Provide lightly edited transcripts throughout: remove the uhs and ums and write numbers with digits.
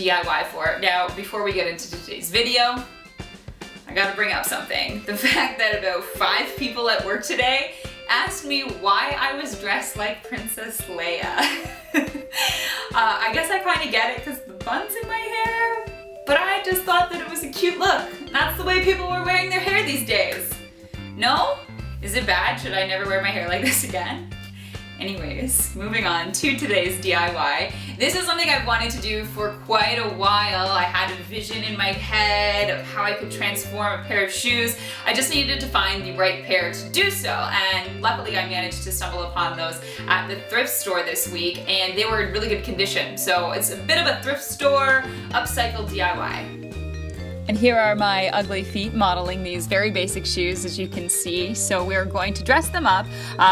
toDIYfor. Now, before we get into today's video, I gotta bring up something. The fact that about 5 people at work today asked me why I was dressed like Princess Leia. I guess I kind of get it because the bun's in my hair, but I just thought that it was a cute look. That's the way people were wearing their hair these days. No? Is it bad? Should I never wear my hair like this again? Anyways, moving on to today's DIY. This is something I've wanted to do for quite a while. I had a vision in my head of how I could transform a pair of shoes. I just needed to find the right pair to do so, and luckily I managed to stumble upon those at the thrift store this week, and they were in really good condition. So it's a bit of a thrift store, upcycle DIY. And here are my ugly feet modeling these very basic shoes, as you can see. So we're going to dress them up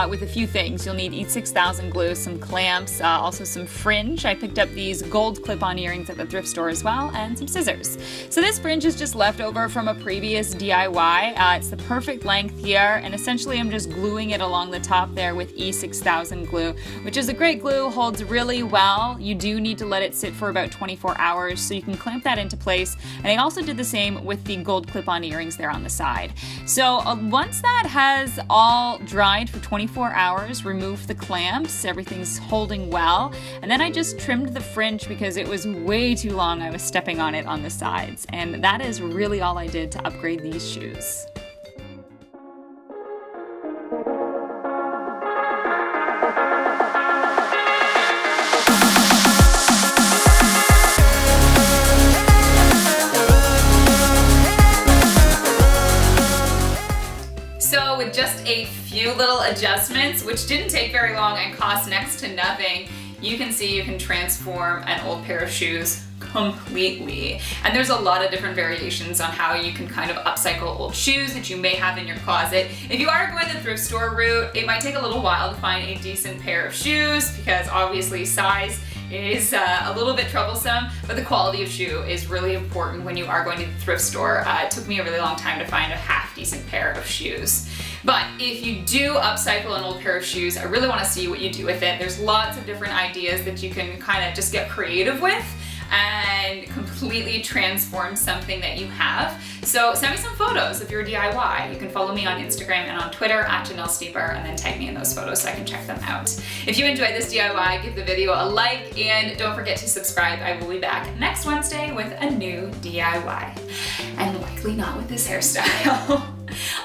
with a few things. You'll need E6000 glue, some clamps, also some fringe. I picked up these gold clip-on earrings at the thrift store as well, and some scissors. So this fringe is just left over from a previous DIY. It's the perfect length here, and essentially I'm just gluing it along the top there with E6000 glue, which is a great glue, holds really well. You do need to let it sit for about 24 hours, so you can clamp that into place. And I also did the same with the gold clip-on earrings there on the side. So once that has all dried for 24 hours, remove the clamps, everything's holding well, and then I just trimmed the fringe because it was way too long. I was stepping on it on the sides, and that is really all I did to upgrade these shoes. So with just a few little adjustments, which didn't take very long and cost next to nothing, you can see you can transform an old pair of shoes completely. And there's a lot of different variations on how you can kind of upcycle old shoes that you may have in your closet. If you are going the thrift store route, it might take a little while to find a decent pair of shoes because obviously size is a little bit troublesome, but the quality of shoe is really important when you are going to the thrift store. It took me a really long time to find a half decent pair of shoes. But if you do upcycle an old pair of shoes, I really want to see what you do with it. There's lots of different ideas that you can kind of just get creative with and completely transform something that you have. So send me some photos of your DIY. You can follow me on Instagram and on Twitter at @JanelleSteeper, and then tag me in those photos so I can check them out. If you enjoyed this DIY, give the video a like, and don't forget to subscribe. I will be back next Wednesday with a new DIY. And likely not with this hairstyle.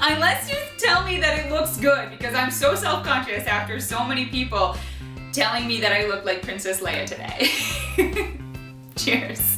Unless you tell me that it looks good, because I'm so self-conscious after so many people telling me that I look like Princess Leia today. Cheers.